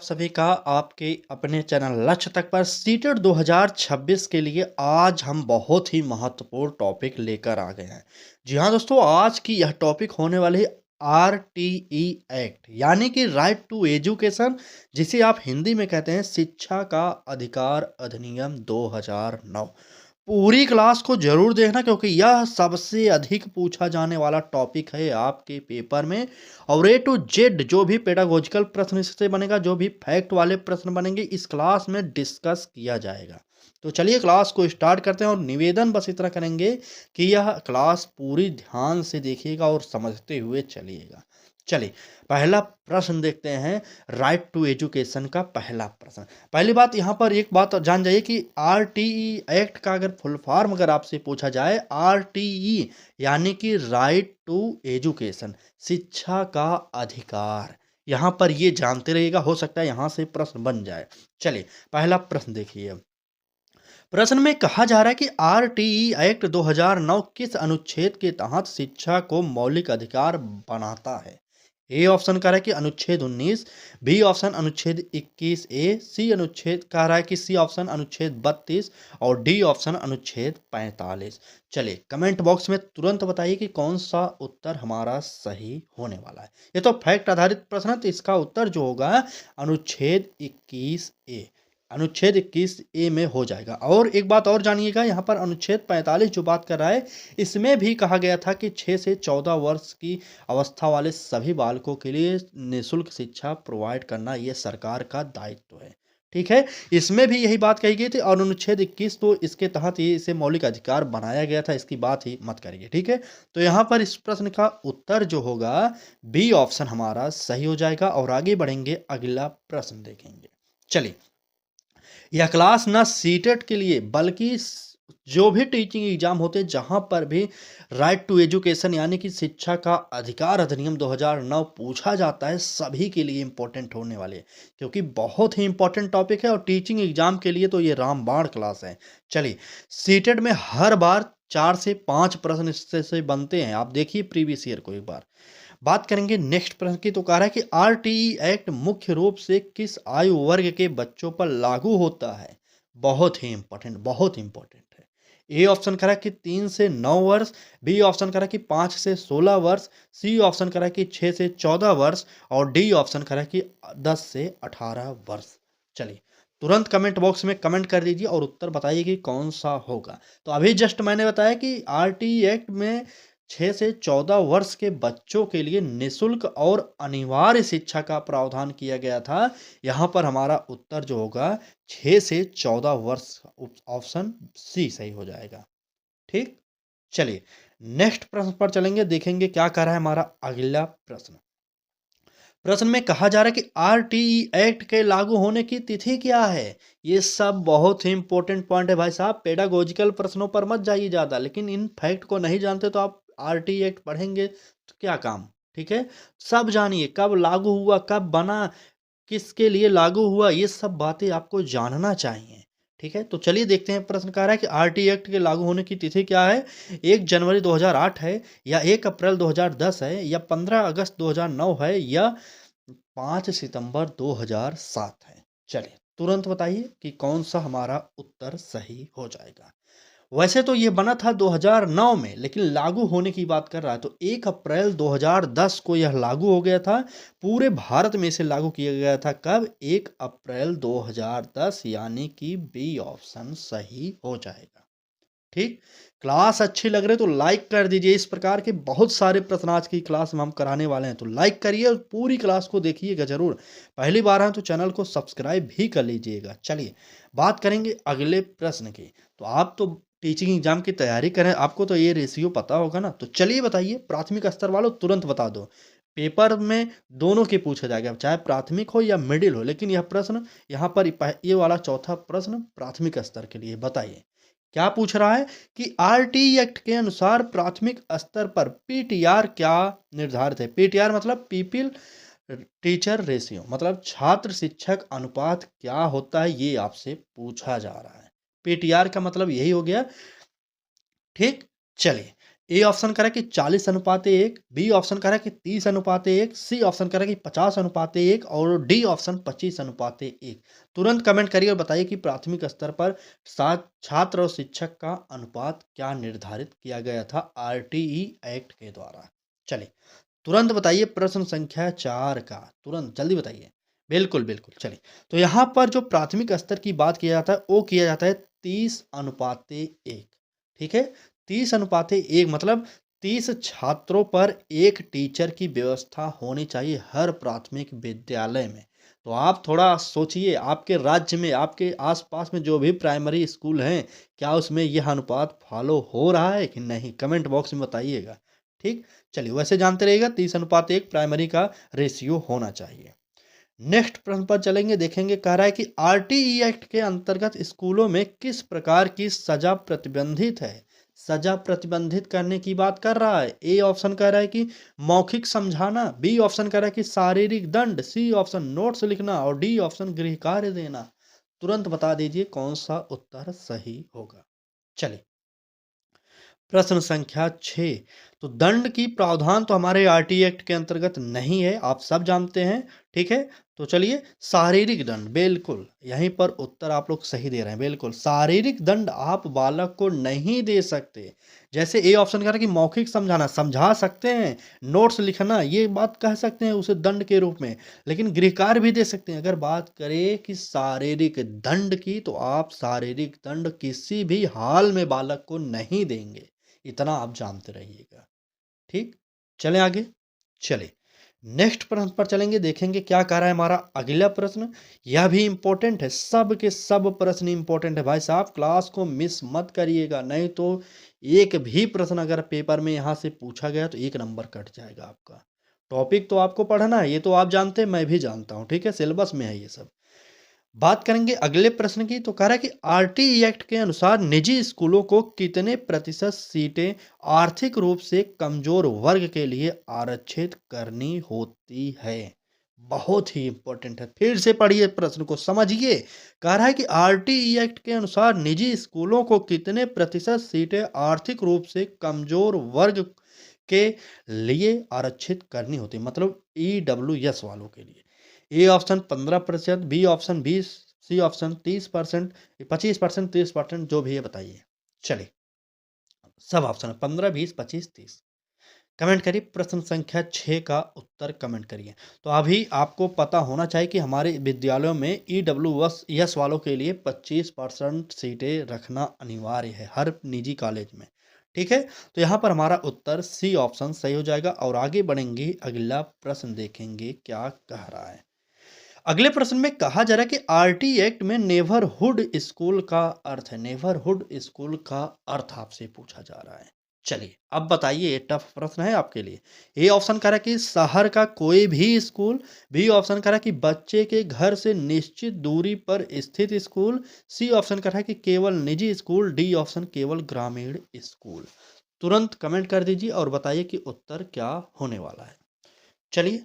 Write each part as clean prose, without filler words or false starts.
सभी का आपके अपने चैनल लक्ष्य तक पर सीटेट 2026 के लिए आज हम बहुत ही महत्वपूर्ण टॉपिक लेकर आ गए हैं। जी हाँ दोस्तों, आज की यह टॉपिक होने वाली है आरटीई एक्ट यानी कि राइट टू एजुकेशन, जिसे आप हिंदी में कहते हैं शिक्षा का अधिकार अधिनियम 2009। पूरी क्लास को जरूर देखना क्योंकि यह सबसे अधिक पूछा जाने वाला टॉपिक है आपके पेपर में। और ए टू जेड जो भी पेडागोजिकल प्रश्न इससे बनेगा, जो भी फैक्ट वाले प्रश्न बनेंगे, इस क्लास में डिस्कस किया जाएगा। तो चलिए क्लास को स्टार्ट करते हैं और निवेदन बस इतना करेंगे कि यह क्लास पूरी ध्यान से देखिएगा और समझते हुए चलिएगा। चलिए पहला प्रश्न देखते हैं। राइट टू एजुकेशन का पहला प्रश्न। पहली बात यहाँ पर एक बात जान जाइए कि आरटीई एक्ट का अगर फुल फॉर्म अगर आपसे पूछा जाए, आरटीई यानी कि राइट टू एजुकेशन, शिक्षा का अधिकार। यहाँ पर ये जानते रहिएगा, हो सकता है यहाँ से प्रश्न बन जाए। चलिए पहला प्रश्न देखिए। प्रश्न में कहा जा रहा है कि आरटीई एक्ट 2009 किस अनुच्छेद के तहत शिक्षा को मौलिक अधिकार बनाता है। ए ऑप्शन कह रहा है कि अनुच्छेद 19, बी ऑप्शन अनुच्छेद 21 ए, सी अनुच्छेद कह रहा है कि सी ऑप्शन अनुच्छेद 32 और डी ऑप्शन अनुच्छेद 45। चलिए कमेंट बॉक्स में तुरंत बताइए कि कौन सा उत्तर हमारा सही होने वाला है। ये तो फैक्ट आधारित प्रश्न है, तो इसका उत्तर जो होगा अनुच्छेद 21 ए, अनुच्छेद 21 ए में हो जाएगा। और एक बात और जानिएगा, यहाँ पर अनुच्छेद 45 जो बात कर रहा है, इसमें भी कहा गया था कि 6 से 14 वर्ष की अवस्था वाले सभी बालकों के लिए निःशुल्क शिक्षा प्रोवाइड करना ये सरकार का दायित्व है। ठीक है, इसमें भी यही बात कही गई थी। और अनुच्छेद 21 तो इसके तहत ये इसे मौलिक अधिकार बनाया गया था, इसकी बात ही मत करिए। ठीक है, तो यहाँ पर इस प्रश्न का उत्तर जो होगा बी ऑप्शन हमारा सही हो जाएगा। और आगे बढ़ेंगे, अगला प्रश्न देखेंगे। चलिए, यह क्लास ना सीटेट के लिए बल्कि जो भी टीचिंग एग्जाम होते हैं जहां पर भी राइट टू एजुकेशन यानी कि शिक्षा का अधिकार अधिनियम 2009 पूछा जाता है, सभी के लिए इंपॉर्टेंट होने वाले हैं, क्योंकि बहुत ही इंपॉर्टेंट टॉपिक है। और टीचिंग एग्जाम के लिए तो ये रामबाण क्लास है। चलिए, सीटेट में हर बार 4 से 5 प्रश्न इससे से बनते हैं। आप देखिए प्रीवियस ईयर को एक बार। बात करेंगे नेक्स्ट प्रश्न की, तो कह रहा है कि आरटीई एक्ट मुख्य रूप से किस आयु वर्ग के बच्चों पर लागू होता है। बहुत ही इंपॉर्टेंट, बहुत इंपॉर्टेंट है। ए ऑप्शन कह रहा है कि 3 से 9 वर्ष, बी ऑप्शन कह रहा है कि 5 से 16 वर्ष, सी ऑप्शन कह रहा है कि 6 से 14 वर्ष और डी ऑप्शन कह रहा है कि 10 से 18 वर्ष। चलिए तुरंत कमेंट बॉक्स में कमेंट कर दीजिए और उत्तर बताइए कि कौन सा होगा। तो अभी जस्ट मैंने बताया कि आरटीई एक्ट में 6 से 14 वर्ष के बच्चों के लिए निःशुल्क और अनिवार्य शिक्षा का प्रावधान किया गया था। यहाँ पर हमारा उत्तर जो होगा 6 से 14 वर्ष, ऑप्शन सी सही हो जाएगा। ठीक, चलिए नेक्स्ट प्रश्न पर चलेंगे, देखेंगे क्या कह रहा है हमारा अगला प्रश्न। प्रश्न में कहा जा रहा है कि आरटीई एक्ट के लागू होने की तिथि क्या है। ये सब बहुत ही इंपॉर्टेंट पॉइंट है भाई साहब। पेडागोजिकल प्रश्नों पर मत जाइए ज़्यादा, लेकिन इन फैक्ट को नहीं जानते तो आप आरटीई एक्ट पढ़ेंगे तो क्या काम। ठीक है, सब जानिए कब लागू हुआ, कब बना, किसके लिए लागू हुआ, ये सब बातें आपको जानना चाहिए। ठीक है, तो चलिए देखते हैं। प्रश्न कह रहा है कि आरटीई एक्ट के लागू होने की तिथि क्या है। 1 जनवरी 2008 है, या 1 अप्रैल 2010 है, या 15 अगस्त 2009 है, या 5 सितंबर 2007 है। चलिए तुरंत बताइए कि कौन सा हमारा उत्तर सही हो जाएगा। वैसे तो ये बना था 2009 में, लेकिन लागू होने की बात कर रहा है तो 1 अप्रैल 2010 को यह लागू हो गया था। पूरे भारत में इसे लागू किया गया था। कब? 1 अप्रैल 2010, यानी कि बी ऑप्शन सही हो जाएगा। ठीक, क्लास अच्छी लग रही है तो लाइक कर दीजिए। इस प्रकार के बहुत सारे प्रश्न आज की क्लास में हम कराने वाले हैं, तो लाइक करिए और पूरी क्लास को देखिएगा जरूर। पहली बार है तो चैनल को सब्सक्राइब भी कर लीजिएगा। चलिए बात करेंगे अगले प्रश्न की। तो आप तो टीचिंग एग्जाम की तैयारी करें, आपको तो ये रेशियो पता होगा ना। तो चलिए बताइए, प्राथमिक स्तर वालों तुरंत बता दो। पेपर में दोनों के पूछा जाएगा, चाहे प्राथमिक हो या मिडिल हो, लेकिन यह प्रश्न यहाँ पर ये वाला चौथा प्रश्न प्राथमिक स्तर के लिए। बताइए क्या पूछ रहा है कि आरटीई एक्ट के अनुसार प्राथमिक स्तर पर पीटीआर क्या निर्धारित है। पीटीआर मतलब पीपल टीचर रेशियो, मतलब छात्र शिक्षक अनुपात क्या होता है, ये आपसे पूछा जा रहा है। पीटीआर का मतलब यही हो गया। ठीक, चलिए ए ऑप्शन कह रहा है कि 40:1, बी ऑप्शन कह रहा है कि 30:1, सी ऑप्शन कह रहा है कि 50:1 और डी ऑप्शन 25:1। तुरंत कमेंट करिए और बताइए कि प्राथमिक स्तर पर छात्र और शिक्षक का अनुपात क्या निर्धारित किया गया था आरटीई एक्ट के द्वारा। चलिए तुरंत बताइए प्रश्न संख्या 4 का, तुरंत जल्दी बताइए। बिल्कुल, बिल्कुल, चलिए। तो यहाँ पर जो प्राथमिक स्तर की बात किया जाता है, वो किया जाता है 30:1, ठीक है? 30:1 मतलब 30 छात्रों पर 1 टीचर की व्यवस्था होनी चाहिए हर प्राथमिक विद्यालय में। तो आप थोड़ा सोचिए, आपके राज्य में, आपके आस-पास में जो भी प्राइमरी स्कूल हैं, क्या उसमें यह अनुपात फ़ॉलो हो रहा है कि नहीं? कमेंट बॉक्स में बताइएगा, ठीक? चलिए वैसे जानते रहिएगा 30:1 प्राइमरी का रेशियो होना चाहिए। नेक्स्ट प्रश्न पर चलेंगे, देखेंगे कह रहा है कि आरटीई एक्ट के अंतर्गत स्कूलों में किस प्रकार की सजा प्रतिबंधित है। सजा प्रतिबंधित करने की बात कर रहा है। ए ऑप्शन कह रहा है कि मौखिक समझाना, बी ऑप्शन कह रहा है कि शारीरिक दंड, सी ऑप्शन नोट्स लिखना और डी ऑप्शन गृह कार्य देना। तुरंत बता दीजिए कौन सा उत्तर सही होगा। चलिए प्रश्न संख्या 6, तो दंड की प्रावधान तो हमारे आरटी एक्ट के अंतर्गत नहीं है, आप सब जानते हैं, ठीक है? तो चलिए शारीरिक दंड, बिल्कुल यहीं पर उत्तर आप लोग सही दे रहे हैं, बिल्कुल शारीरिक दंड आप बालक को नहीं दे सकते। जैसे ए ऑप्शन कह रहा है कि मौखिक समझाना, समझा सकते हैं, नोट्स लिखना ये बात कह सकते हैं उसे दंड के रूप में, लेकिन गृह कार्य भी दे सकते हैं। अगर बात करें कि शारीरिक दंड की, तो आप शारीरिक दंड किसी भी हाल में बालक को नहीं देंगे, इतना आप जानते रहिएगा, ठीक? चलें आगे, चलिए नेक्स्ट प्रश्न पर चलेंगे, देखेंगे क्या कह रहा है हमारा अगला प्रश्न। यह भी इंपॉर्टेंट है, सब के सब प्रश्न इंपॉर्टेंट है भाई साहब, क्लास को मिस मत करिएगा, नहीं तो एक भी प्रश्न अगर पेपर में यहाँ से पूछा गया तो 1 नंबर कट जाएगा आपका। टॉपिक तो आपको पढ़ना है, ये तो आप जानते हैं, मैं भी जानता हूँ, ठीक है? सिलेबस में है ये सब। बात करेंगे अगले प्रश्न की, तो कह रहा है कि आरटीई एक्ट के अनुसार निजी स्कूलों को कितने प्रतिशत सीटें आर्थिक रूप से कमजोर वर्ग के लिए आरक्षित करनी होती है। बहुत ही इंपॉर्टेंट है, फिर से पढ़िए प्रश्न को समझिए। कह रहा है कि आरटीई एक्ट के अनुसार निजी स्कूलों को कितने प्रतिशत सीटें आर्थिक रूप से कमजोर वर्ग के लिए आरक्षित करनी होती है, मतलब ईडब्ल्यूएस वालों के लिए। A option 15%, B option 20, C option 30%, 25%, 30%, जो भी है बताइए। चलिए सब ऑप्शन है, 15, 20, 25, 30। कमेंट करिए प्रश्न संख्या 6 का उत्तर कमेंट करिए। तो अभी आपको पता होना चाहिए कि हमारे विद्यालयों में ईडब्ल्यूएस वालों के लिए 25% सीटें रखना अनिवार्य है हर निजी कॉलेज में, ठीक है? तो यहाँ पर हमारा उत्तर सी ऑप्शन सही हो जाएगा और आगे बढ़ेंगे, अगला प्रश्न देखेंगे क्या कह रहा है। अगले प्रश्न में कहा जा रहा है कि आरटी एक्ट में नेबरहुड स्कूल का अर्थ है, नेबरहुड स्कूल का अर्थ आपसे पूछा जा रहा है। चलिए अब बताइए, ये टफ प्रश्न है आपके लिए। ए ऑप्शन कह रहा है कि शहर का कोई भी स्कूल, बी ऑप्शन कह रहा है कि बच्चे के घर से निश्चित दूरी पर स्थित स्कूल, सी ऑप्शन कह रहा है कि केवल निजी स्कूल, डी ऑप्शन केवल ग्रामीण स्कूल। तुरंत कमेंट कर दीजिए और बताइए कि उत्तर क्या होने वाला है। चलिए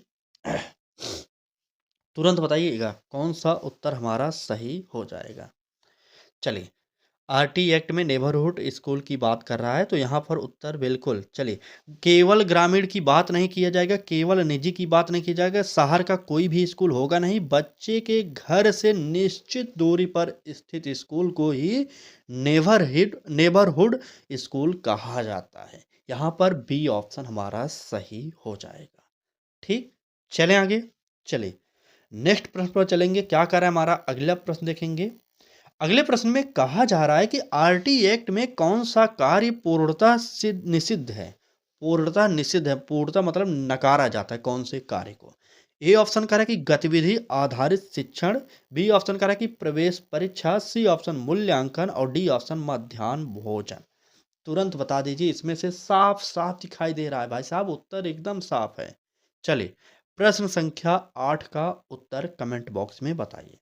तुरंत बताइएगा कौन सा उत्तर हमारा सही हो जाएगा। चलिए आरटी एक्ट में नेबरहुड स्कूल की बात कर रहा है, तो यहाँ पर उत्तर बिल्कुल, चलिए केवल ग्रामीण की बात नहीं किया जाएगा, केवल निजी की बात नहीं किया जाएगा, शहर का कोई भी स्कूल होगा नहीं, बच्चे के घर से निश्चित दूरी पर स्थित स्कूल को ही नेबरहुड स्कूल कहा जाता है। यहाँ पर बी ऑप्शन हमारा सही हो जाएगा, ठीक? चलें आगे, चलिए नेक्स्ट प्रश्न पर चलेंगे, क्या कर रहा है हमारा अगला प्रश्न देखेंगे। अगले प्रश्न में कहा जा रहा है कि आरटी एक्ट में कौन सा कार्य पूर्णतः निषिद्ध है। पूर्णतः निषिद्ध है, पूर्णतः मतलब नकारा जाता है कौन से कार्य को। ए ऑप्शन कह रहा है कि गतिविधि आधारित शिक्षण, बी ऑप्शन कह रहा है कि प्रवेश परीक्षा, सी ऑप्शन मूल्यांकन और डी ऑप्शन मध्याह्न भोजन। तुरंत बता दीजिए, इसमें से साफ साफ दिखाई दे रहा है भाई साहब, उत्तर एकदम साफ है। चलिए प्रश्न संख्या 8 का उत्तर कमेंट बॉक्स में बताइए।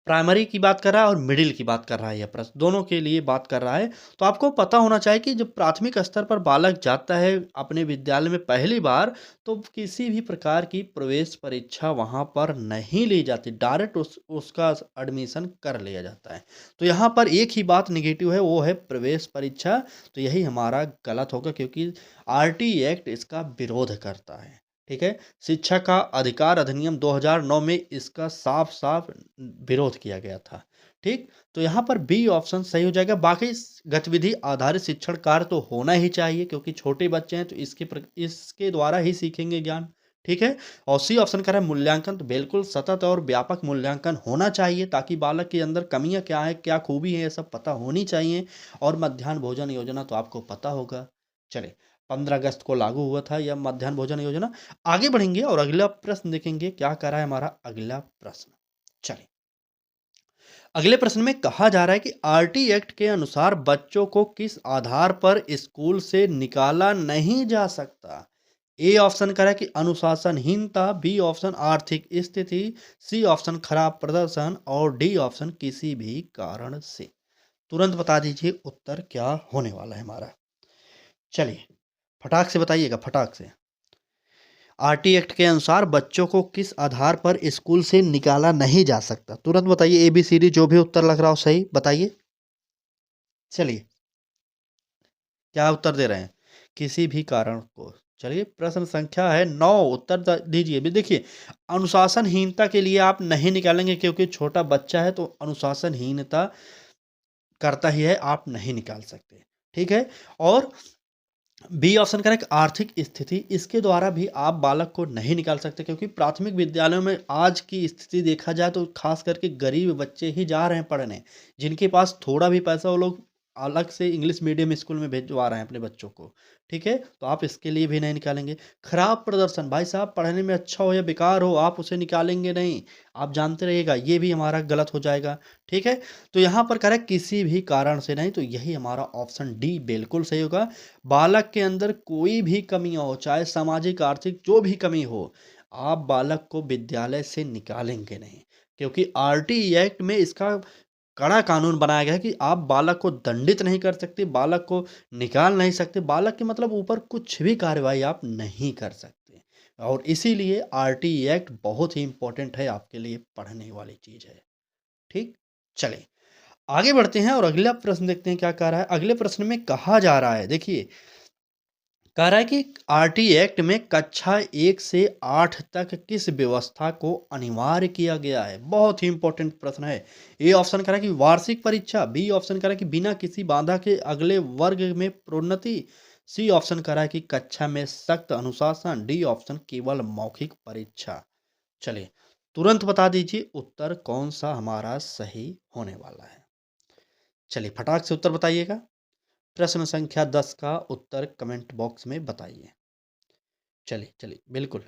प्राइमरी की बात कर रहा है और मिडिल की बात कर रहा है, यह प्रश्न दोनों के लिए बात कर रहा है। तो आपको पता होना चाहिए कि जब प्राथमिक स्तर पर बालक जाता है अपने विद्यालय में पहली बार, तो किसी भी प्रकार की प्रवेश परीक्षा वहाँ पर नहीं ली जाती, डायरेक्ट उसका एडमिशन कर लिया जाता है। तो यहाँ पर एक ही बात नेगेटिव है, वो है प्रवेश परीक्षा। तो यही हमारा गलत होगा, क्योंकि आरटी एक्ट इसका विरोध करता है। ठीक है। शिक्षा का अधिकार अधिनियम 2009 में इसका साफ साफ विरोध किया गया था। ठीक। तो यहाँ पर बी ऑप्शन सही हो जाएगा। बाकी गतिविधि आधारित शिक्षण कार्य तो होना ही चाहिए, क्योंकि छोटे बच्चे हैं तो इसके द्वारा ही सीखेंगे ज्ञान। ठीक है। और सी ऑप्शन कह रहा है मूल्यांकन, तो बिल्कुल सतत और व्यापक मूल्यांकन होना चाहिए, ताकि बालक के अंदर कमियां क्या है, क्या खूबी है, ये सब पता होनी चाहिए। और मध्याह्न भोजन योजना तो आपको पता होगा। चले, 15 अगस्त को लागू हुआ था यह मध्याह्न भोजन योजना। आगे बढ़ेंगे और अगला प्रश्न देखेंगे क्या कर रहा है हमारा अगला प्रश्न। चलिए, अगले प्रश्न में कहा जा रहा है कि आरटी एक्ट के अनुसार बच्चों को किस आधार पर स्कूल से निकाला नहीं जा सकता। ए ऑप्शन कह रहा है कि अनुशासनहीनता, बी ऑप्शन आर्थिक स्थिति, सी ऑप्शन खराब प्रदर्शन और डी ऑप्शन किसी भी कारण से। तुरंत बता दीजिए उत्तर क्या होने वाला है हमारा। चलिए, फटाक से बताइएगा, फटाक से। आरटी एक्ट के अनुसार बच्चों को किस आधार पर स्कूल से निकाला नहीं जा सकता, तुरंत बताइए। ए बी सी डी जो भी उत्तर लग रहा हो सही बताइए। चलिए, क्या उत्तर दे रहे हैं? किसी भी कारण को। चलिए, प्रश्न संख्या है 9, उत्तर दीजिए। भी देखिए, अनुशासनहीनता के लिए आप नहीं निकालेंगे, क्योंकि छोटा बच्चा है तो अनुशासनहीनता करता ही है, आप नहीं निकाल सकते। ठीक है। और बी ऑप्शन करेक्ट आर्थिक स्थिति, इसके द्वारा भी आप बालक को नहीं निकाल सकते, क्योंकि प्राथमिक विद्यालयों में आज की स्थिति देखा जाए तो खास करके गरीब बच्चे ही जा रहे हैं पढ़ने। जिनके पास थोड़ा भी पैसा, वो लोग अलग से इंग्लिश मीडियम स्कूल में भेजवा रहे हैं अपने बच्चों को। ठीक है। तो आप इसके लिए भी नहीं निकालेंगे। खराब प्रदर्शन, भाई साहब पढ़ने में अच्छा हो या बेकार हो, आप उसे निकालेंगे नहीं। आप जानते रहिएगा, ये भी हमारा गलत हो जाएगा। ठीक है। तो यहाँ पर करेक्ट किसी भी कारण से नहीं, तो यही हमारा ऑप्शन डी बिल्कुल सही होगा। बालक के अंदर कोई भी कमी हो, चाहे सामाजिक आर्थिक जो भी कमी हो, आप बालक को विद्यालय से निकालेंगे नहीं, क्योंकि आरटी एक्ट में इसका कड़ा कानून बनाया गया है कि आप बालक को दंडित नहीं कर सकते, बालक को निकाल नहीं सकते, बालक के मतलब ऊपर कुछ भी कार्रवाई आप नहीं कर सकते। और इसीलिए आरटी एक्ट बहुत ही इंपॉर्टेंट है, आपके लिए पढ़ने वाली चीज है। ठीक। चलिए, आगे बढ़ते हैं और अगला प्रश्न देखते हैं क्या कह रहा है। अगले प्रश्न में कहा जा रहा है, देखिए, कह रहा है कि आरटी एक्ट में कक्षा 1 से 8 तक किस व्यवस्था को अनिवार्य किया गया है। बहुत ही इंपॉर्टेंट प्रश्न है। ए ऑप्शन कह रहा है कि वार्षिक परीक्षा, बी ऑप्शन कह रहा है कि बिना किसी बाधा के अगले वर्ग में प्रोन्नति, सी ऑप्शन कह रहा है कि कक्षा में सख्त अनुशासन, डी ऑप्शन केवल मौखिक परीक्षा। चलिए, तुरंत बता दीजिए उत्तर कौन सा हमारा सही होने वाला है। चलिए, फटाक से उत्तर बताइएगा। प्रश्न संख्या 10 का उत्तर कमेंट बॉक्स में बताइए। चलिए चलिए, बिल्कुल।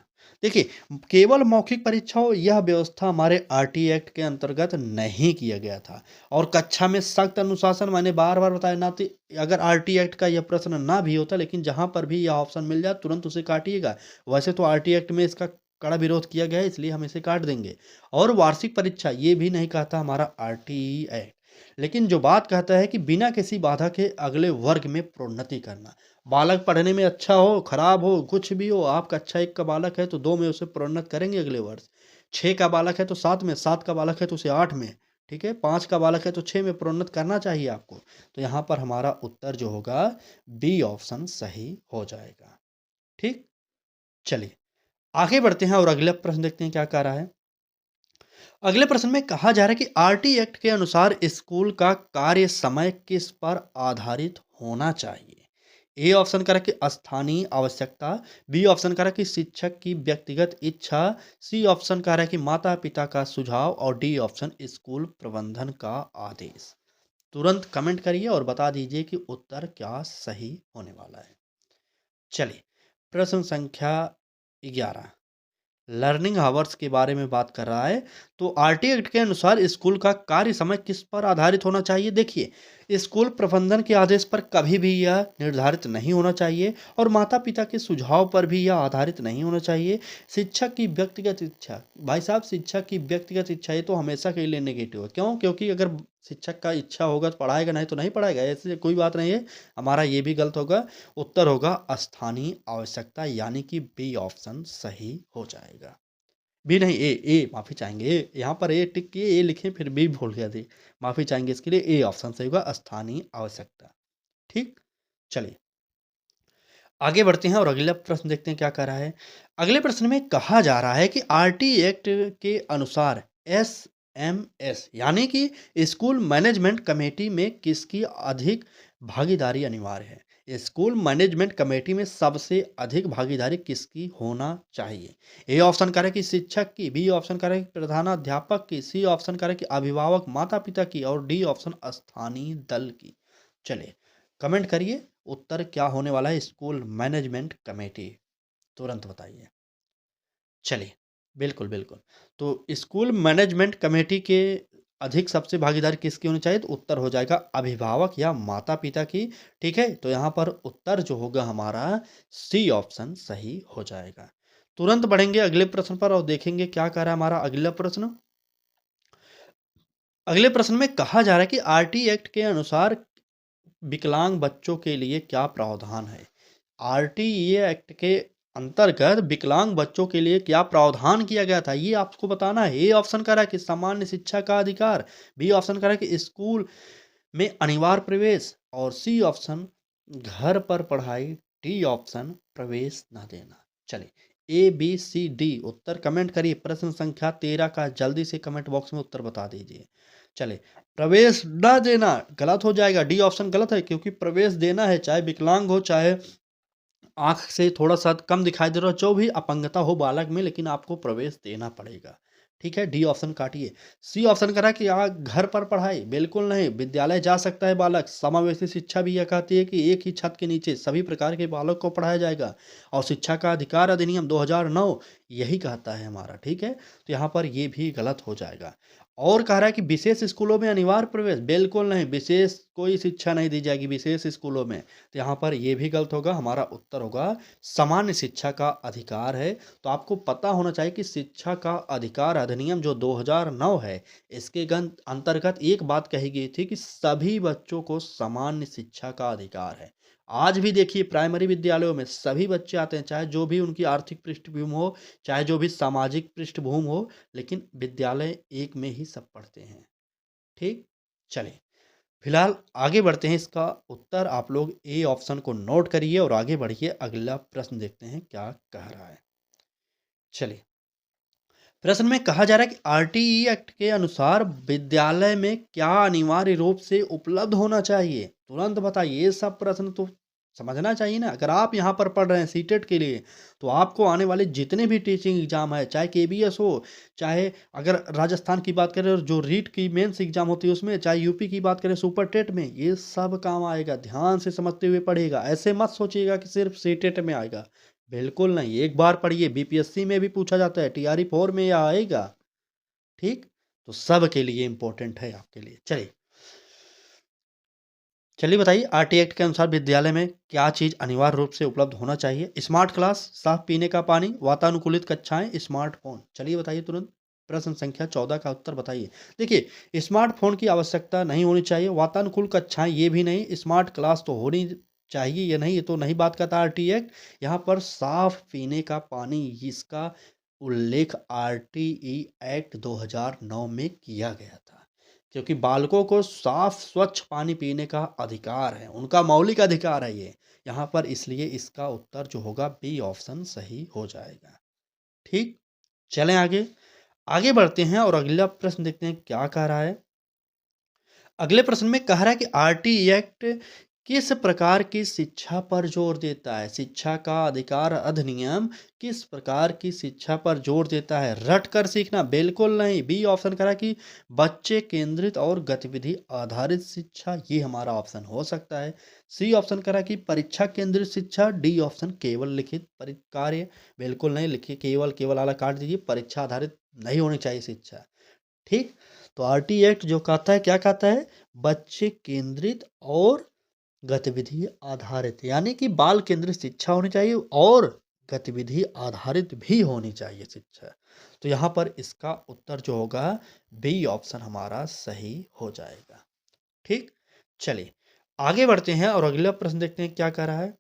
देखिए, केवल मौखिक परीक्षा हो, यह व्यवस्था हमारे आरटी एक्ट के अंतर्गत नहीं किया गया था। और कक्षा में सख्त अनुशासन, मैंने बार बार बताया ना, अगर आरटी एक्ट का यह प्रश्न ना भी होता, लेकिन जहां पर भी यह ऑप्शन मिल जाए तुरंत उसे काटिएगा। वैसे तो आरटी एक्ट में इसका कड़ा विरोध किया गया है, इसलिए हम इसे काट देंगे। और वार्षिक परीक्षा ये भी नहीं कहता हमारा आरटी एक्ट, लेकिन जो बात कहता है कि बिना किसी बाधा के अगले वर्ग में प्रोन्नति करना। बालक पढ़ने में अच्छा हो, खराब हो, कुछ भी हो, आप कक्षा 1 का बालक है तो 2 में उसे प्रोन्नत करेंगे अगले वर्ष। 6 का बालक है तो 7 में, 7 का बालक है तो उसे 8 में। ठीक है। 5 का बालक है तो 6 में प्रोन्नत करना चाहिए आपको। तो यहाँ पर हमारा उत्तर जो होगा बी ऑप्शन सही हो जाएगा। ठीक। चलिए, आगे बढ़ते हैं और अगला प्रश्न देखते हैं क्या कह रहा है। अगले प्रश्न में कहा जा रहा है कि आरटी एक्ट के अनुसार स्कूल का कार्य समय किस पर आधारित होना चाहिए। ए ऑप्शन करा कि स्थानीय आवश्यकता, बी ऑप्शन करा कि शिक्षक की व्यक्तिगत इच्छा, सी ऑप्शन कह रहा है कि माता पिता का सुझाव और डी ऑप्शन स्कूल प्रबंधन का आदेश। तुरंत कमेंट करिए और बता दीजिए कि उत्तर क्या सही होने वाला है। चलिए, प्रश्न संख्या 11, लर्निंग आवर्स के बारे में बात कर रहा है। तो आरटी एक्ट के अनुसार स्कूल का कार्य समय किस पर आधारित होना चाहिए? देखिए, स्कूल प्रबंधन के आदेश पर कभी भी यह निर्धारित नहीं होना चाहिए और माता-पिता के सुझाव पर भी यह आधारित नहीं होना चाहिए। शिक्षक की व्यक्तिगत इच्छा, भाई साहब शिक्षक की व्यक्तिगत इच्छा ये तो हमेशा के लिए नेगेटिव है। क्यों? क्योंकि अगर शिक्षक का इच्छा होगा तो पढ़ाएगा, नहीं तो नहीं पढ़ाएगा, ऐसे कोई बात नहीं है। हमारा ये भी गलत होगा। उत्तर होगा स्थानीय आवश्यकता, यानी कि बी ऑप्शन सही हो जाएगा। बी नहीं, ए माफ़ी चाहेंगे, ए यहाँ पर ए टिक किए, ए लिखे फिर बी भूल गया थे। माफ़ी चाहेंगे इसके लिए, ए ऑप्शन सही होगा, स्थानीय आवश्यकता। ठीक? चलिए, आगे बढ़ते हैं और अगला प्रश्न देखते हैं क्या कह रहा है। अगले प्रश्न में कहा जा रहा है कि आरटी एक्ट के अनुसार एसएमएस यानी कि स्कूल मैनेजमेंट कमेटी में किसकी अधिक भागीदारी अनिवार्य है? स्कूल मैनेजमेंट कमेटी में सबसे अधिक भागीदारी किसकी होना चाहिए? ए ऑप्शन करें कि शिक्षक की, बी ऑप्शन करें कि प्रधानाध्यापक की, सी ऑप्शन करें कि अभिभावक माता पिता की और डी ऑप्शन स्थानीय दल की। चलिए, कमेंट करिए उत्तर क्या होने वाला है। स्कूल मैनेजमेंट कमेटी, तुरंत बताइए। चलिए, बिल्कुल बिल्कुल। तो स्कूल मैनेजमेंट कमेटी के अधिक सबसे भागीदारी किसकी होनी चाहिए? तो उत्तर हो जाएगा अभिभावक या माता पिता की। ठीक है, तो यहाँ पर उत्तर जो होगा हमारा सी ऑप्शन सही हो जाएगा। तुरंत बढ़ेंगे अगले प्रश्न पर और देखेंगे क्या कह रहा है हमारा अगला प्रश्न। अगले प्रश्न में कहा जा रहा है कि आरटी एक्ट के अनुसार विकलांग बच्चों के लिए क्या प्रावधान है? आरटीई एक्ट के अंतर्गत विकलांग बच्चों के लिए क्या प्रावधान किया गया था, ये आपको बताना है। ए ऑप्शन करा कि सामान्य शिक्षा का अधिकार, बी ऑप्शन करा कि स्कूल में अनिवार्य प्रवेश और सी ऑप्शन घर पर पढ़ाई, डी ऑप्शन प्रवेश न देना। चलिए, ए बी सी डी उत्तर कमेंट करिए। प्रश्न संख्या 13 का जल्दी से कमेंट बॉक्स में उत्तर बता दीजिए। चलिए, प्रवेश न देना गलत हो जाएगा, डी ऑप्शन गलत है, क्योंकि प्रवेश देना है, चाहे विकलांग हो, चाहे आँख से थोड़ा-सा कम दिखाई दे रहा हो, जो भी अपंगता हो बालक में, लेकिन आपको प्रवेश देना पड़ेगा। ठीक है, डी ऑप्शन काटिए। सी ऑप्शन करा कि घर पर पढ़ाई, बिल्कुल नहीं, विद्यालय जा सकता है बालक। समावेशी शिक्षा भी यह कहती है कि एक ही छत के नीचे सभी प्रकार के बालक को पढ़ाया जाएगा और शिक्षा का अधिकार अधिनियम 2009 यही कहता है हमारा। ठीक है, तो यहाँ पर ये भी गलत हो जाएगा। और कह रहा है कि विशेष स्कूलों में अनिवार्य प्रवेश, बिल्कुल नहीं, विशेष कोई शिक्षा नहीं दी जाएगी विशेष स्कूलों में। तो यहाँ पर ये भी गलत होगा, हमारा उत्तर होगा सामान्य शिक्षा का अधिकार है। तो आपको पता होना चाहिए कि शिक्षा का अधिकार अधिनियम जो 2009 है, इसके अंतर्गत एक बात कही गई थी कि सभी बच्चों को सामान्य शिक्षा का अधिकार है। आज भी देखिए प्राइमरी विद्यालयों में सभी बच्चे आते हैं, चाहे जो भी उनकी आर्थिक पृष्ठभूमि हो, चाहे जो भी सामाजिक पृष्ठभूमि हो, लेकिन विद्यालय एक में ही सब पढ़ते हैं। ठीक, चलिए, फिलहाल आगे बढ़ते हैं। इसका उत्तर आप लोग ए ऑप्शन को नोट करिए और आगे बढ़िए। अगला प्रश्न देखते हैं क्या कह रहा है। चलिए, प्रश्न में कहा जा रहा है कि आरटीई एक्ट के अनुसार विद्यालय में क्या अनिवार्य रूप से उपलब्ध होना चाहिए? तुरंत बताइए। ये सब प्रश्न तो समझना चाहिए ना। अगर आप यहाँ पर पढ़ रहे हैं सीटेट के लिए, तो आपको आने वाले जितने भी टीचिंग एग्जाम है, चाहे केबीएस हो, चाहे अगर राजस्थान की बात करें और जो रीट की मेंस एग्जाम होती है उसमें, चाहे यूपी की बात करें सुपर टेट में, ये सब काम आएगा। ध्यान से समझते हुए पढ़िएगा, ऐसे मत सोचिएगा कि सिर्फ सीटेट में आएगा। बिल्कुल नहीं, एक बार पढ़िए, बीपीएससी में भी पूछा जाता है, टीआरई 4 में यह आएगा। ठीक, तो सब के लिए इंपॉर्टेंट है आपके लिए। चलिए चलिए बताइए, आरटी एक्ट के अनुसार विद्यालय में क्या चीज़ अनिवार्य रूप से उपलब्ध होना चाहिए? स्मार्ट क्लास, साफ पीने का पानी, वातानुकूलित कक्षाएं, स्मार्टफोन। चलिए बताइए तुरंत। प्रश्न संख्या 14 का उत्तर बताइए। देखिए, स्मार्टफोन की आवश्यकता नहीं होनी चाहिए, वातानुकूल कक्षाएं ये भी नहीं, स्मार्ट क्लास तो होनी चाहिए, ये नहीं, ये तो नहीं बात करता आरटी एक्ट। यहाँ पर साफ पीने का पानी, इसका उल्लेख आरटीई एक्ट 2009 में किया गया था, क्योंकि बालकों को साफ स्वच्छ पानी पीने का अधिकार है, उनका मौलिक अधिकार है ये यहाँ पर, इसलिए इसका उत्तर जो होगा बी ऑप्शन सही हो जाएगा। ठीक, चलें आगे। आगे बढ़ते हैं और अगला प्रश्न देखते हैं क्या कह रहा है। अगले प्रश्न में कह रहा है कि आरटी एक्ट किस प्रकार की शिक्षा पर जोर देता है? शिक्षा का अधिकार अधिनियम किस प्रकार की शिक्षा पर जोर देता है? रट कर सीखना बिल्कुल नहीं। बी ऑप्शन करा कि बच्चे केंद्रित और गतिविधि आधारित शिक्षा, ये हमारा ऑप्शन हो सकता है। सी ऑप्शन करा कि परीक्षा केंद्रित शिक्षा। डी ऑप्शन केवल लिखित कार्य, बिल्कुल नहीं। लिखिए केवल केवल वाला काट दीजिए, परीक्षा आधारित नहीं होनी चाहिए शिक्षा। ठीक, तो आरटी एक्ट जो कहता है, क्या कहता है? बच्चे केंद्रित और गतिविधि आधारित, यानी कि बाल केंद्रित शिक्षा होनी चाहिए और गतिविधि आधारित भी होनी चाहिए शिक्षा। तो यहाँ पर इसका उत्तर जो होगा बी ऑप्शन हमारा सही हो जाएगा। ठीक, चलिए आगे बढ़ते हैं और अगला प्रश्न देखते हैं क्या कह रहा है।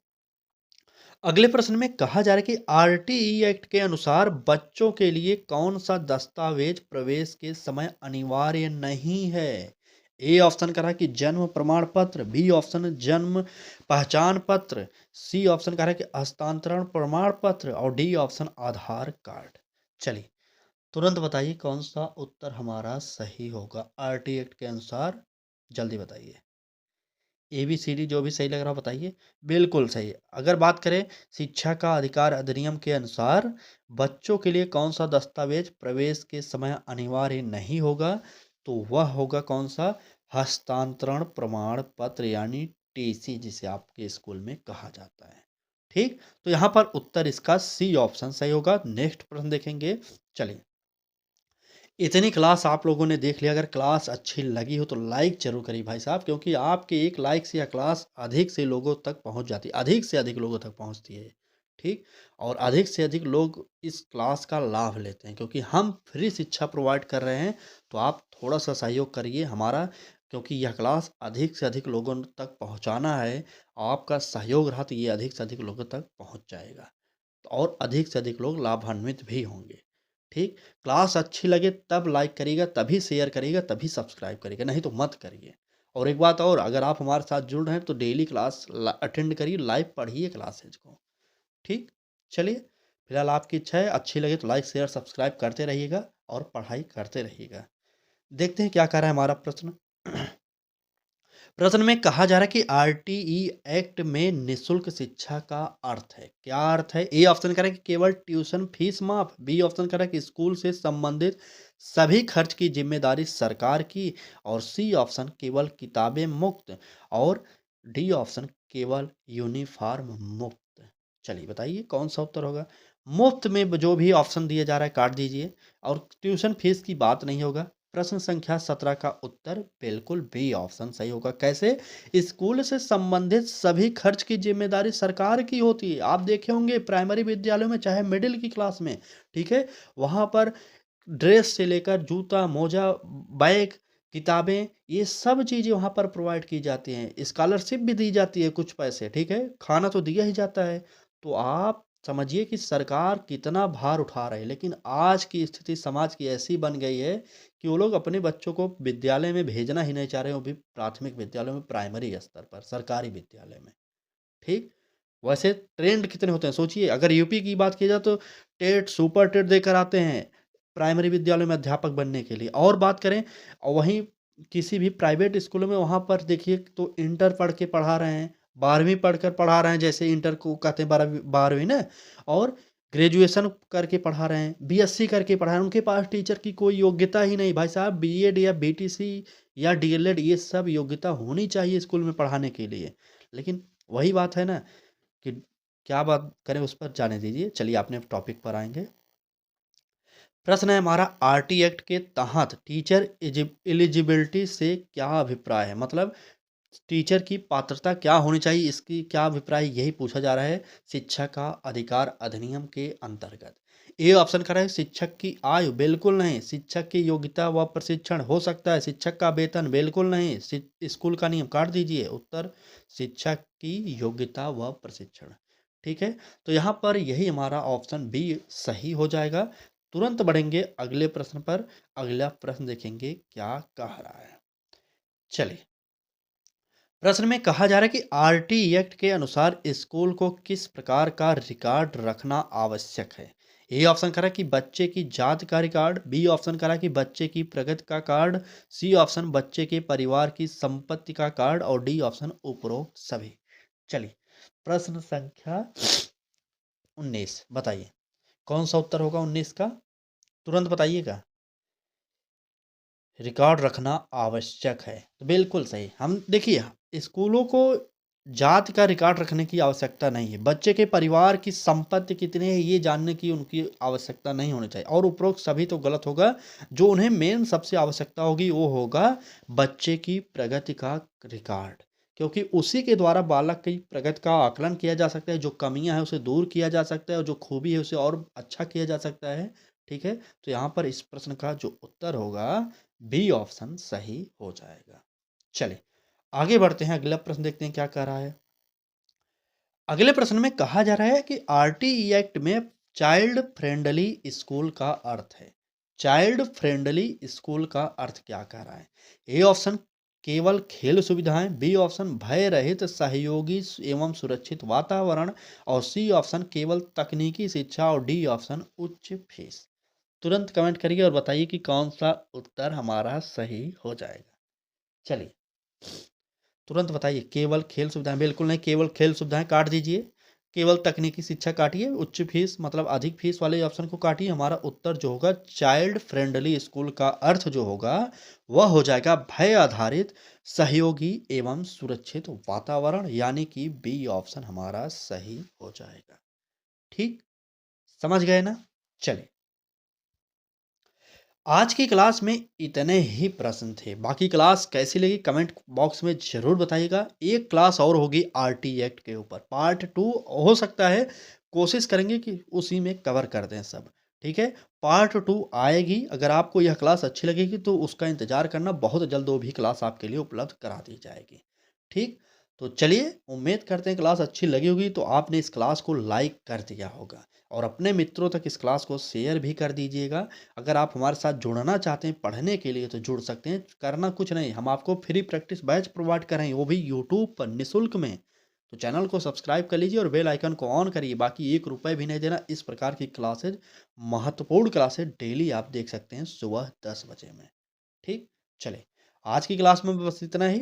अगले प्रश्न में कहा जा रहा है कि आरटीई एक्ट के अनुसार बच्चों के लिए कौन सा दस्तावेज प्रवेश के समय अनिवार्य नहीं है? ए ऑप्शन करा कि जन्म प्रमाण पत्र, बी ऑप्शन जन्म पहचान पत्र, सी ऑप्शन करा कि हस्तांतरण प्रमाण पत्र और डी ऑप्शन आधार कार्ड। चलिए तुरंत बताइए कौन सा उत्तर हमारा सही होगा आरटी एक्ट के अनुसार, जल्दी बताइए। ए बी सी डी जो भी सही लग रहा हो बताइए। बिल्कुल सही। अगर बात करें शिक्षा का अधिकार अधिनियम के अनुसार बच्चों के लिए कौन सा दस्तावेज प्रवेश के समय अनिवार्य नहीं होगा, तो वह होगा कौन सा? हस्तांतरण प्रमाण पत्र, यानी टीसी, जिसे आपके स्कूल में कहा जाता है। ठीक, तो यहाँ पर उत्तर इसका सी ऑप्शन सही होगा। नेक्स्ट प्रश्न देखेंगे। चलिए, इतनी क्लास आप लोगों ने देख लिया। अगर क्लास अच्छी लगी हो तो लाइक ज़रूर करिए भाई साहब, क्योंकि आपके एक लाइक से यह क्लास अधिक से लोगों तक पहुंच जाती है, अधिक से अधिक लोगों तक पहुंचती है। ठीक, और अधिक से अधिक लोग इस क्लास का लाभ लेते हैं क्योंकि हम फ्री शिक्षा प्रोवाइड कर रहे हैं। तो आप थोड़ा सा सहयोग करिए हमारा, क्योंकि यह क्लास अधिक से अधिक लोगों तक पहुँचाना है। आपका सहयोग रहा तो ये अधिक से अधिक लोगों तक पहुँच जाएगा और अधिक से अधिक लोग लाभान्वित भी होंगे। ठीक, क्लास अच्छी लगे तब लाइक करिएगा, तभी शेयर करिएगा, तभी सब्सक्राइब करिएगा, नहीं तो मत करिए। और एक बात और, अगर आप हमारे साथ जुड़ रहे हैं तो डेली क्लास अटेंड करिए, लाइव पढ़िए क्लासेज को। ठीक, चलिए फिलहाल आपकी इच्छा है, अच्छी लगे तो लाइक शेयर सब्सक्राइब करते रहिएगा और पढ़ाई करते रहिएगा। देखते हैं क्या कह रहा है हमारा प्रश्न। प्रश्न में कहा जा रहा है कि आरटीई एक्ट में निशुल्क शिक्षा का अर्थ है, क्या अर्थ है? ए ऑप्शन करें कि केवल ट्यूशन फीस माफ, बी ऑप्शन करें कि स्कूल से संबंधित सभी खर्च की जिम्मेदारी सरकार की, और सी ऑप्शन केवल किताबें मुफ्त, और डी ऑप्शन केवल यूनिफॉर्म मुफ्त। चलिए बताइए कौन सा उत्तर होगा। मुफ्त में जो भी ऑप्शन दिया जा रहा है काट दीजिए, और ट्यूशन फीस की बात नहीं होगा। प्रश्न संख्या 17 का उत्तर बिल्कुल बी ऑप्शन सही होगा। कैसे? स्कूल से संबंधित सभी खर्च की जिम्मेदारी सरकार की होती है। आप देखे होंगे प्राइमरी विद्यालयों में, चाहे मिडिल की क्लास में, ठीक है, वहाँ पर ड्रेस से लेकर जूता, मोजा, बैग, किताबें, ये सब चीज़ें वहाँ पर प्रोवाइड की जाती हैं। स्कॉलरशिप भी दी जाती है कुछ पैसे, ठीक है, खाना तो दिया ही जाता है। तो आप समझिए कि सरकार कितना भार उठा रही है, लेकिन आज की स्थिति समाज की ऐसी बन गई है कि वो लोग अपने बच्चों को विद्यालय में भेजना ही नहीं चाह रहे हैं, वो भी प्राथमिक विद्यालय में, प्राइमरी स्तर पर, सरकारी विद्यालय में। ठीक, वैसे ट्रेंड कितने होते हैं सोचिए। अगर यूपी की बात की जाए तो टेट, सुपर टेट देकर आते हैं प्राइमरी विद्यालय में अध्यापक बनने के लिए। और बात करें, और वहीं किसी भी प्राइवेट स्कूलों में, वहाँ पर देखिए तो इंटर पढ़ के पढ़ा रहे हैं, 12वीं पढ़कर पढ़ा रहे हैं, जैसे इंटर को कहते हैं 12वीं ना, और ग्रेजुएशन करके पढ़ा रहे हैं, बीएससी करके पढ़ा रहे हैं। उनके पास टीचर की कोई योग्यता ही नहीं भाई साहब। बीएड या बीटीसी या डीएलएड, ये सब योग्यता होनी चाहिए स्कूल में पढ़ाने के लिए। लेकिन वही बात है ना कि क्या बात करें, उस पर जाने दीजिए। चलिए अपने टॉपिक पर आएंगे। प्रश्न है हमारा, आरटी एक्ट के तहत टीचर एलिजिबिलिटी से क्या अभिप्राय है, मतलब टीचर की पात्रता क्या होनी चाहिए, इसकी क्या अभिप्राय, यही पूछा जा रहा है शिक्षा का अधिकार अधिनियम के अंतर्गत। ए ऑप्शन करें शिक्षक की आयु, बिल्कुल नहीं। शिक्षक की योग्यता व प्रशिक्षण, हो सकता है। शिक्षक का वेतन, बिल्कुल नहीं। स्कूल का नियम, काट दीजिए। उत्तर शिक्षक की योग्यता व प्रशिक्षण। ठीक है, तो यहाँ पर यही हमारा ऑप्शन बी सही हो जाएगा। तुरंत बढ़ेंगे अगले प्रश्न पर। अगला प्रश्न देखेंगे क्या कह रहा है। चलिए, प्रश्न में कहा जा रहा है कि आरटी एक्ट के अनुसार स्कूल को किस प्रकार का रिकॉर्ड रखना आवश्यक है। ए ऑप्शन करा कि बच्चे की जात का रिकॉर्ड, बी ऑप्शन करा कि बच्चे की प्रगति का कार्ड, सी ऑप्शन बच्चे के परिवार की संपत्ति का कार्ड और डी ऑप्शन उपरोक्त सभी। चलिए प्रश्न संख्या 19 बताइए कौन सा उत्तर होगा 19 का, तुरंत बताइएगा। रिकॉर्ड रखना आवश्यक है, तो बिल्कुल सही। हम देखिए स्कूलों को जात का रिकॉर्ड रखने की आवश्यकता नहीं है, बच्चे के परिवार की संपत्ति कितनी है ये जानने की उनकी आवश्यकता नहीं होनी चाहिए, और उपरोक्त सभी तो गलत होगा। जो उन्हें मेन सबसे आवश्यकता होगी वो होगा बच्चे की प्रगति का रिकॉर्ड, क्योंकि उसी के द्वारा बालक की प्रगति का आकलन किया जा सकता है, जो कमियां हैं उसे दूर किया जा सकता है और जो खूबी है उसे और अच्छा किया जा सकता है। ठीक है, तो यहाँ पर इस प्रश्न का जो उत्तर होगा बी ऑप्शन सही हो जाएगा। चलिए आगे बढ़ते हैं, अगला प्रश्न देखते हैं क्या कह रहा है। अगले प्रश्न में कहा जा रहा है कि आरटीई एक्ट में चाइल्ड फ्रेंडली स्कूल का अर्थ है। चाइल्ड फ्रेंडली स्कूल का अर्थ क्या कह रहा है। ए ऑप्शन केवल खेल सुविधाएं, बी ऑप्शन भय रहित सहयोगी एवं सुरक्षित वातावरण और सी ऑप्शन केवल तकनीकी शिक्षा और डी ऑप्शन उच्च फीस। तुरंत कमेंट करिए और बताइए कि कौन सा उत्तर हमारा सही हो जाएगा। चलिए तुरंत बताइए। केवल खेल सुविधाएं बिल्कुल नहीं, केवल खेल सुविधाएं काट दीजिए, केवल तकनीकी शिक्षा काटिए, उच्च फीस मतलब अधिक फीस वाले ऑप्शन को काटिए। हमारा उत्तर जो होगा चाइल्ड फ्रेंडली स्कूल का अर्थ जो होगा वह हो जाएगा भय आधारित सहयोगी एवं सुरक्षित वातावरण, यानी कि बी ऑप्शन हमारा सही हो जाएगा। ठीक, समझ गए ना। चलिए आज की क्लास में इतने ही प्रश्न थे, बाकी क्लास कैसी लगी कमेंट बॉक्स में ज़रूर बताइएगा। एक क्लास और होगी आरटी एक्ट के ऊपर, पार्ट 2 हो सकता है, कोशिश करेंगे कि उसी में कवर कर दें सब। ठीक है, पार्ट 2 आएगी। अगर आपको यह क्लास अच्छी लगेगी तो उसका इंतज़ार करना, बहुत जल्द वो भी क्लास आपके लिए उपलब्ध करा दी जाएगी। ठीक, तो चलिए उम्मीद करते हैं क्लास अच्छी लगी होगी तो आपने इस क्लास को लाइक कर दिया होगा और अपने मित्रों तक इस क्लास को शेयर भी कर दीजिएगा। अगर आप हमारे साथ जुड़ना चाहते हैं पढ़ने के लिए तो जुड़ सकते हैं, करना कुछ नहीं, हम आपको फ्री प्रैक्टिस बैच प्रोवाइड कर रहे हैं, वो भी यूट्यूब पर निःशुल्क में। तो चैनल को सब्सक्राइब कर लीजिए और बेल आइकन को ऑन करिए, बाकी 1 रुपए भी नहीं देना। इस प्रकार की क्लासेज, महत्वपूर्ण क्लासेज डेली आप देख सकते हैं सुबह 10 बजे में। ठीक, चले आज की क्लास में बस इतना ही।